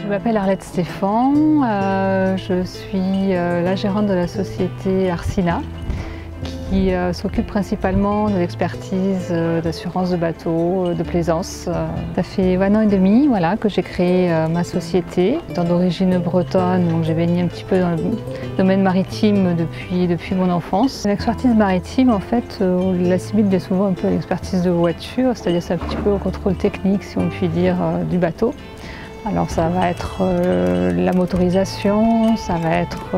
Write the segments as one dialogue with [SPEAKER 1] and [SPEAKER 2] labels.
[SPEAKER 1] Je m'appelle Arlette Stéphan, je suis la gérante de la société Arsina qui s'occupe principalement de l'expertise d'assurance de bateaux, de plaisance. Ça fait 1 an et demi que j'ai créé ma société. Étant d'origine bretonne, donc j'ai baigné un petit peu dans le domaine maritime depuis mon enfance. L'expertise maritime, en fait, on l'assimile bien souvent un peu à l'expertise de voiture, c'est-à-dire c'est un petit peu au contrôle technique, si on peut dire, du bateau. Alors ça va être la motorisation, ça va être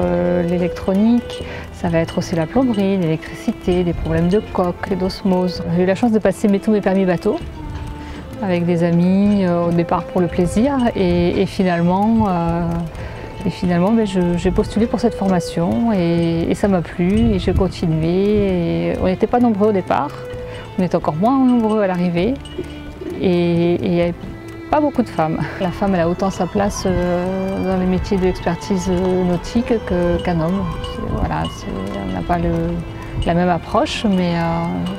[SPEAKER 1] l'électronique, ça va être aussi la plomberie, l'électricité, des problèmes de coque, d'osmose. J'ai eu la chance de passer tous mes permis bateau avec des amis au départ pour le plaisir et finalement j'ai postulé pour cette formation et ça m'a plu et j'ai continué. On n'était pas nombreux au départ, on était encore moins nombreux à l'arrivée et pas beaucoup de femmes. La femme, elle a autant sa place dans les métiers de l'expertise nautique qu'un homme. Voilà, on n'a pas la même approche, mais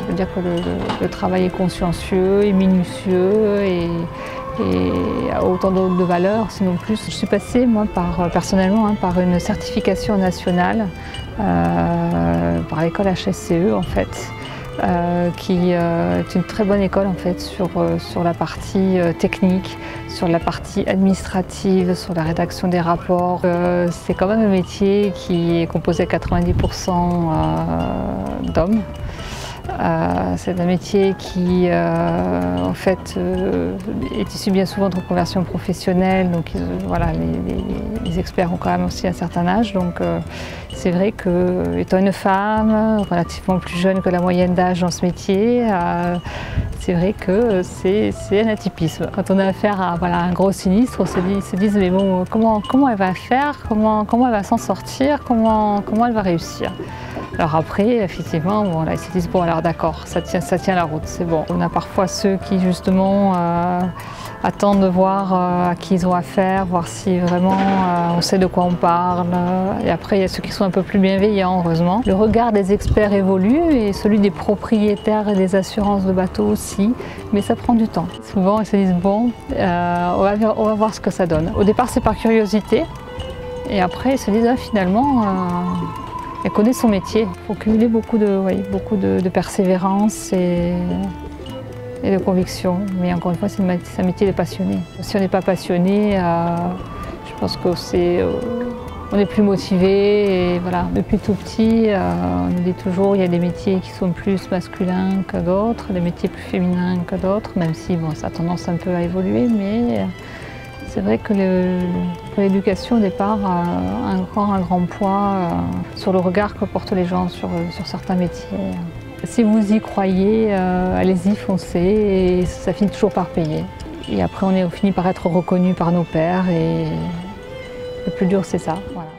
[SPEAKER 1] je veux dire que le travail est consciencieux et minutieux et a autant de valeur, sinon plus. Je suis passée, moi, personnellement, par une certification nationale par l'école HSCE, en fait. Qui est une très bonne école en fait sur la partie technique, sur la partie administrative, sur la rédaction des rapports. C'est quand même un métier qui est composé à 90% d'hommes. C'est un métier qui en fait est issu bien souvent de reconversion professionnelle, donc voilà, les experts ont quand même aussi un certain âge, donc c'est vrai que étant une femme relativement plus jeune que la moyenne d'âge dans ce métier, c'est vrai que c'est un atypisme. Quand on a affaire à un gros sinistre, on se dit mais bon, comment elle va faire, comment elle va s'en sortir, comment elle va réussir. Alors après, effectivement, ils se disent bon alors d'accord, ça tient la route, c'est bon. On a parfois ceux qui justement attendent de voir à qui ils ont affaire, voir si vraiment on sait de quoi on parle. Et après, il y a ceux qui sont un peu plus bienveillants, heureusement. Le regard des experts évolue et celui des propriétaires et des assurances de bateaux aussi, mais ça prend du temps. Souvent, ils se disent bon, on va voir ce que ça donne. Au départ, c'est par curiosité, et après, ils se disent finalement, elle connaît son métier. Il faut cumuler beaucoup de persévérance et de conviction. Mais encore une fois, c'est un métier de passionné. Si on n'est pas passionné, je pense qu'on est plus motivé. Et voilà. Depuis tout petit, on nous dit toujours qu'il y a des métiers qui sont plus masculins que d'autres, des métiers plus féminins que d'autres, même si ça a tendance un peu à évoluer. Mais c'est vrai que l'éducation au départ a un grand poids sur le regard que portent les gens sur certains métiers. Si vous y croyez, allez-y, foncez, et ça finit toujours par payer. Et après, on finit par être reconnu par nos pairs, et le plus dur, c'est ça. Voilà.